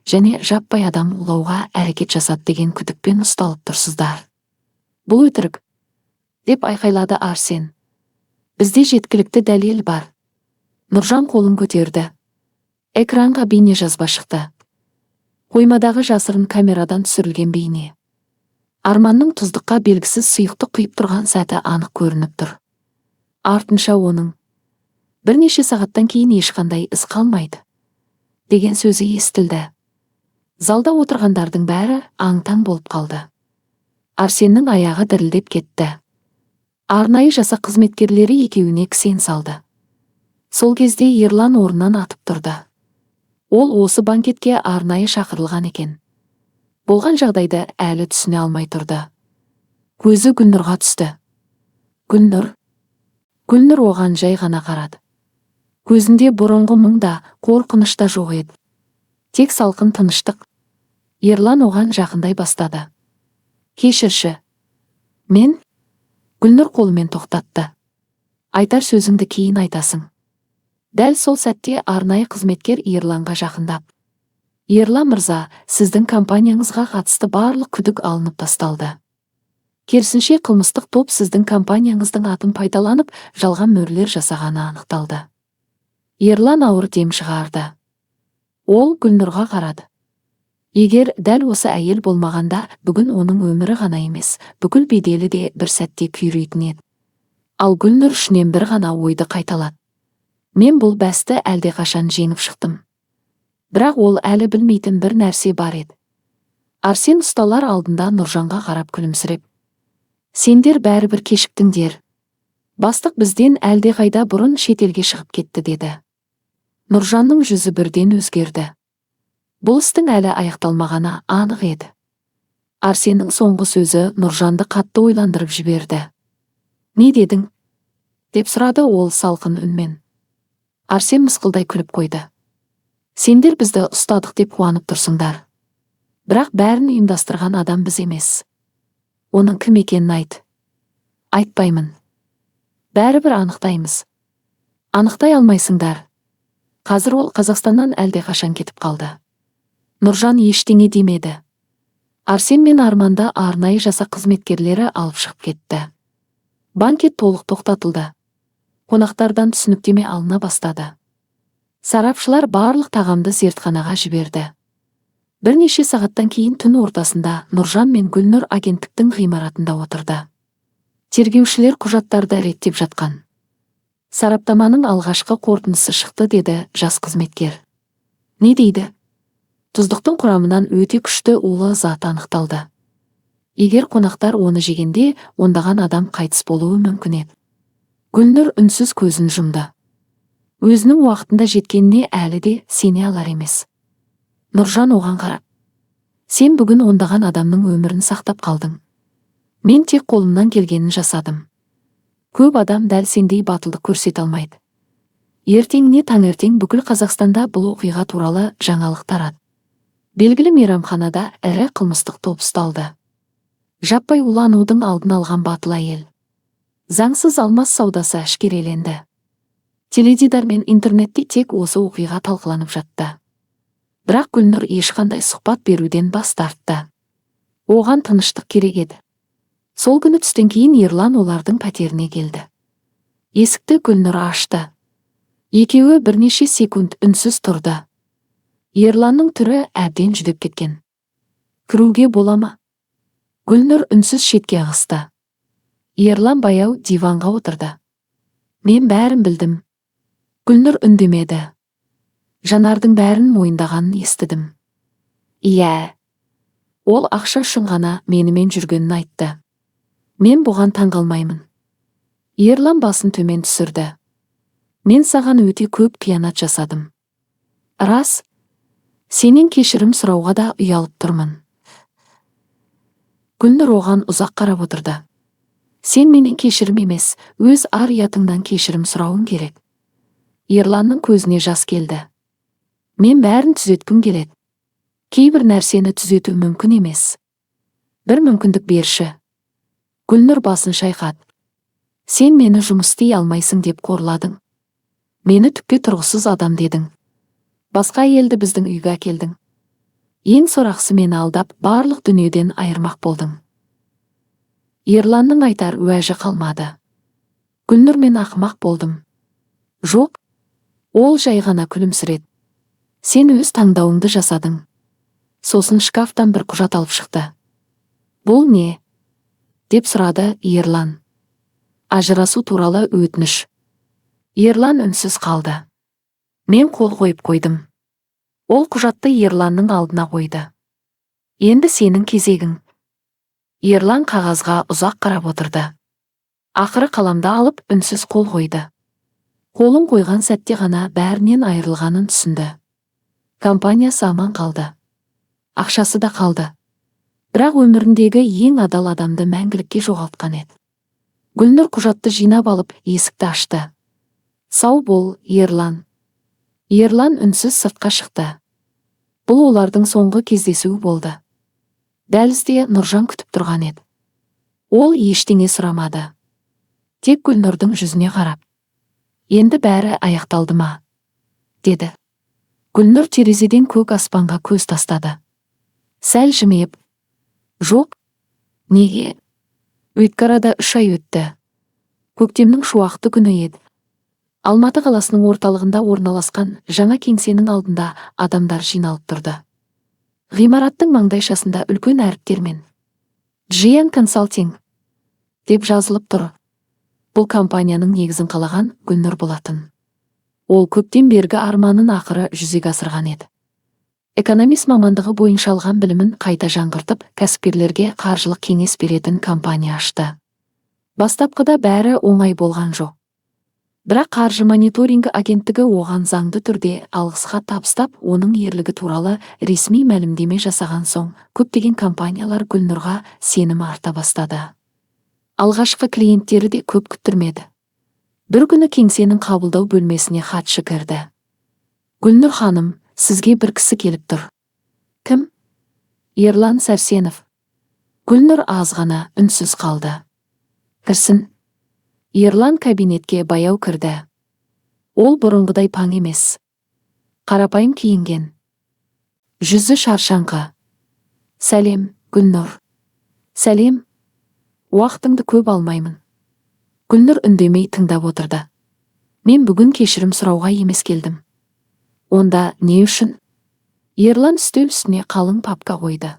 және жаппай адам улауға әрекет жасады деген күдікпен ұсталып тұрсыздар. Бұл өтірік», деп айқайлады Арсен. «Бізде жеткілікті дәлел бар». Нұржан қолын көтерді. Экранға бейне жазба шықты. Қоймадағы жасырын камерадан түсірілген бейне. Арманның тұздыққа белгісіз сұйықты құйып тұрған сәті анық көрініп тұр. Артынша оның: «Бірнеше сағаттан кейін ешқандай із қалмайды» деген сөзі естілді. Залда отырғандардың бәрі аң-таң болып қалды. Арсеннің аяғы дірілдеп кетті. Арнайы жасақ қызметкерлері екеуіне кісен салды. Сол кезде Ерлан орнынан атып тұрды. Ол осы банкетке арнайы шақырылған екен. Болған жағдайды әлі түсіне алмай тұрды. Көзі Гүлнұрға түсті. Гүлнұр оған жай ғана қарады. Көзінде бұрынғы мұң да, қорқыныш та жоқ еді. Тек салқын тыныштық. Ерлан оған жақындай бастады. «Кешірші. Мен?» Гүлнұр қолымен тоқтатты. «Айтар сөзіңді кейін айтасың». Дәл сол сәтте арнайы қызметкер Ерланға жақындап: «Ерлан мырза, сіздің компанияңызға қатысты барлық күдік алынып тасталды. Керісінше қылмыстық топ сіздің компанияңыздың атын пайдаланып, жалған мөрлер жасағаны анықталды». Ерлан ауыр дем шығарды. Ол Гүлнұрға қарады. Егер дәл осы әйел болмағанда, бүгін оның өмірі ғана емес, бүкіл беделі де бір сәтте күйрейтін еді. Ал Гүлнұр ішінен бір ғана ойды қайталады: «Мен бұл бәсті әлдеқашан жеңіп шықтым». Бірақ ол әлі білмейтін бір нәрсе бар еді. Арсен ұсталар алдында Нұржанға қарап күлімсіреп: «Сендер бәрібір кешіктіңдер. Бастық бізден әлдеқайда бұрын шетелге шығып кетті», деді. Нұржанның жүзі бірден өзгерді. Бұл істің әлі аяқталмағаны анық еді. Арсеннің соңғы сөзі Нұржанды қатты ойландырып жіберді. «Не дедің?» деп сұрады ол салқын үнмен. Арсен мысқылдай күліп қойды. «Сендер бізді ұстадық деп қуанып тұрсыңдар. Бірақ бәрін ұйымдастырған адам біз емес. Оның кім екенін айт». «Айтпаймын. Бәрібір анықтаймыз». «Анықтай алмайсыңдар. Қазір ол Қазақстаннан әлдеқашан кетіп қалды». Нұржан ештеңе демеді. Арсен мен Арманды арнайы жасақ қызметкерлері алып шығып кетті. Банкет толық тоқтатылды. Қонақтардан түсініктеме алына бастады. Сарапшылар барлық тағамды зертханаға жіберді. Бірнеше сағаттан кейін түн ортасында Нұржан мен Гүлнұр агенттіктің ғимаратында отырды. Тергеушілер құжаттарды реттеп жатқан. Сараптаманың алғашқы қорытындысы шықты, деді жас қызметкер. Не дейді? Тұздықтың құрамынан өте күшті улы зат анықталды. Егер қонақтар оны жегенде, ондаған адам қайтыс болуы мүмкін еді. Гүлнұр үнсіз көзін жұмды. Өзінің уақытында жеткеніне әлі де сене алар емес. Нұржан оған қарап: сен бүгін ондаған адамның өмірін сақтап қалдың. Мен тек қолымнан келгенін жасадым. Көп адам дәл сендей батылдық көрсете алмайды. Ертеңіне таңертең бүкіл Қазақстанда бұл оқиға туралы жаңалық тарады. Белгілі мейрамханада ірі қылмыстық топ ұсталды. Жаппай уланудың алдын алған батыл әйел. Заңсыз алмас саудасы әшкереленді. Теледидар мен интернетте тек осы оқиға талқыланып жатты. Бірақ Гүлнұр ешқандай сұхбат беруден бас тартты. Оған тыныштық керек еді. Сол күні түстен кейін Ерлан олардың пәтеріне келді. Есікті Гүлнұр ашты. Екеуі бірнеше секунд үнсіз тұрды. Ерланның түрі әбден жүдеп кеткен. Кіруге бола ма? Гүлнұр үнсіз шетке ығысты. Ерлан баяу диванға отырды. Мен бәрін білдім. Гүлнұр үндемеді. Жанардың бәрін мойындағанын естідім. Иә, ол ақша үшін ғана менімен жүргенін айтты. Мен бұған таңғалмаймын. Ерлан басын төмен түсірді. Мен саған өте көп қиянат жасадым. Рас, сенен кешірім сұрауға да ұялып тұрмын. Гүлнұр оған ұзақ қарап отырды. Сен менен кешірім емес, өз ар-ұятыңнан кешірім сұрауың керек. Ерланның көзіне жас келді. Мен бәрін түзеткім келеді. Кейбір нәрсені түзету мүмкін емес. Бір мүмкіндік берші. Гүлнұр басын шайқады. Сен мені жұмыс істей алмайсың деп қорладың. Мені түкке тұрғысыз адам дедің. Басқа әйелді біздің үйге әкелдің. Ең сорақысы мені алдап, барлық дүниеден айырмақ болдың. Ерланның айтар уәжі қалмады. Гүлнұр, мен ақымақ болдым. Жоқ, ол жай ғана күлімсіреді. Сен өз таңдауыңды жасадың. Сосын шкафтан бір құжат алып шықты. Бұл не? Деп сұрады Ерлан. Ажырасу туралы өтініш. Ерлан үнсіз қалды. Мен қол қойып қойдым. Ол құжатты Ерланның алдына қойды. Енді сенің кезегің. Ерлан қағазға ұзақ қарап отырды. Ақыры қаламды алып үнсіз қол қойды. Қолын қойған сәтте ғана бәрінен айырылғанын түсінді. Компаниясы аман қалды. Ақшасы да қалды. Бірақ өміріндегі ең адал адамды мәңгілікке жоғалтқан еді. Гүлнұр құжатты жинап алып есікті ашты. Сау бол, Ерлан. Ерлан үнсіз сыртқа шықты. Бұл олардың соңғы кездесуі болды. Дәлізде Нұржан күтіп тұрған еді. Ол ештеңе сұрамады. Тек Гүлнұрдың жүзіне қарап: енді бәрі аяқталды ма? Деді. Гүлнұр терезеден көк аспанға көз тастады. Сәл жымиып: жоқ. Неге? Өткен арада 3 ай өтті. Көктемнің шуақты күні еді. Алматы қаласының орталығында орналасқан жаңа кеңсенің алдында адамдар жиналып тұрды. Ғимараттың маңдайшасында үлкен әріптермен GN Consulting деп жазылып тұр. Бұл компанияның негізін қалаған Гүлнұр болатын. Ол көптен бергі арманын ақыры жүзеге асырған еді. Экономист мамандығы бойынша алған білімін қайта жаңғыртып, кәсіпкерлерге қаржылық кеңес беретін компания ашты. Бастапқыда бәрі оңай болған жоқ. Бірақ қаржы мониторингі агенттігі оған заңды түрде алғыс хат табыстап, оның ерлігі туралы ресми мәлімдеме жасаған соң, көптеген компаниялар Гүлнұрға сенім арта бастады. Алғашқы клиенттері де көп күттірмеді. Бір күні кеңсенің қабылдау бөлмесіне хатшы кірді. Гүлнұр ханым, сізге бір кісі келіп тұр. Кім? Ерлан Сәрсенов. Гүлнұр аз ғана үнсіз қалды. Кірсін. Ерлан кабинетке баяу кірді. Ол бұрынғыдай паң емес. Қарапайым киінген. Жүзі шаршаңқы. Сәлем, Гүлнұр. Сәлем. Уақытыңды көп алмаймын. Гүлнұр үндемей тыңдап отырды. Мен бүгін кешірім сұрауға емес келдім. Онда не үшін? Ерлан үстел үстіне қалың папка қойды.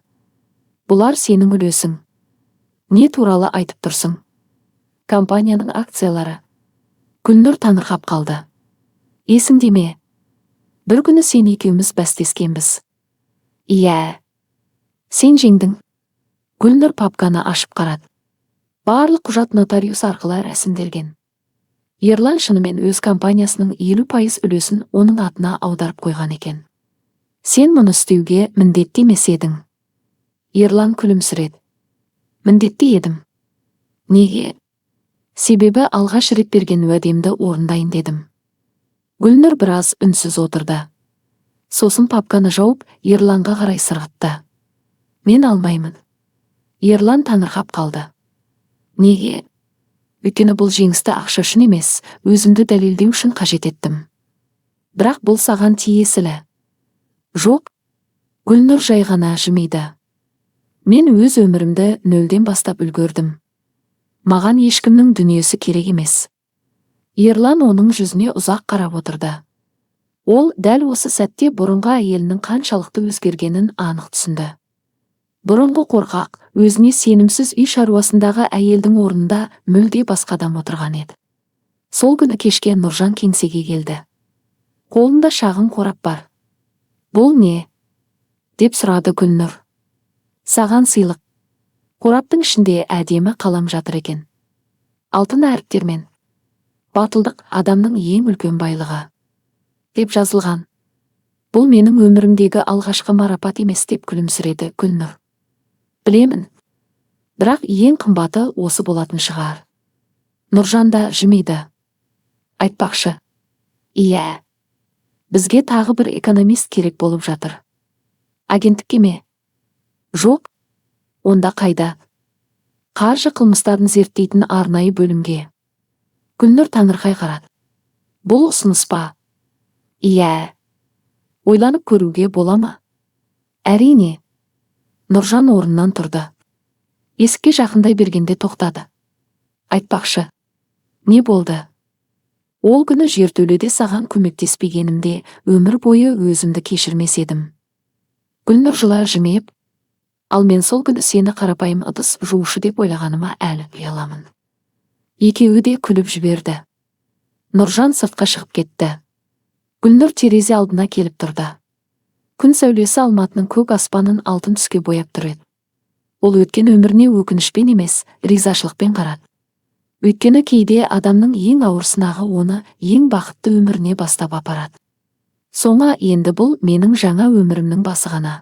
Бұлар сенің үлесің. Не туралы айтып тұрсың? Компанияның акциялары. Гүлнұр таңырқап қалды. Есіңде ме? Бір күні сен екеуміз бәстескенбіз. Иә. Сен жеңдің. Гүлнұр папканы ашып қарады. Барлық құжат нотариус арқылы рәсімделген. Ерлан шынымен өз компаниясының 50% үлесін оның атына аударып қойған екен. Сен мұны істеуге міндетті емес едің. Ерлан күлімсіреді. Міндетті едім. Неге? Себебі алғаш рет берген уәдемді орындайын дедім. Гүлнұр біраз үнсіз отырды. Сосын папканы жауып, Ерланға қарай сырғытты. Мен алмаймын. Ерлан таңырқап қалды. Неге? Өйткені бұл жеңісті ақша үшін емес, өзімді дәлелдеу үшін қажет еттім. Бірақ бұл саған тиесілі. Жоқ. Гүлнұр жай ғана жымиды. Мен өз өмірімді нөлден бастап үлгердім. Маған ешкімнің дүниесі керек емес. Ерлан оның жүзіне ұзақ қарап отырды. Ол дәл осы сәтте бұрынғы әйелінің қаншалықты өзгергенін анық түсінді. Бұрынғы қорқақ, өзіне сенімсіз үй шаруасындағы әйелдің орнында мүлде басқа адам отырған еді. Сол күні кешке Нұржан кеңсеге келді. Қолында шағын қорап бар. Бұл не? Деп сұрады Гүлнұр. Саған сыйлық. Қораптың ішінде әдемі қалам жатыр екен. Алтын әріптермен. Батылдық адамның ең үлкен байлығы. Деп жазылған. Бұл менің өмірімдегі алғашқы марапат емес, деп күлімсіреді Гүлнұр. Білемін. Бірақ ең қымбаты осы болатын шығар. Нұржан да жымиды. Айтпақшы. Иә. Бізге тағы бір экономист керек болып жатыр. Агенттікке ме? Жоқ. Онда қайда? Қаржы қылмыстарын зерттейтін арнайы бөлімге. Гүлнұр таңырқай қарады. Бұл ұсыныс па? Иә. Ойланып көруге бола ма? Әрине. Нұржан орнынан тұрды. Есікке жақындай бергенде тоқтады. Айтпақшы. Не болды? Ол күні жертөледе саған көмектеспегенімде өмір бойы өзімді кешірмес едім. Гүлнұр жыла жымиып, ал мен сол күні сені қарапайым ыдыс жуушы деп ойлағаныма әлі ұяламын. Екеуі де күліп жіберді. Нұржан сыртқа шығып кетті. Гүлнұр терезе алдына келіп тұрды. Күн сәулесі Алматының көк аспанын алтын түске бояп тұр еді. Ол өткен өміріне өкінішпен емес, ризашылықпен қарады. Өйткені кейде адамның ең ауыр сынағы оны ең бақытты өміріне бастап апарады. Соңы енді бұл менің жаңа өмірімнің басы ғана.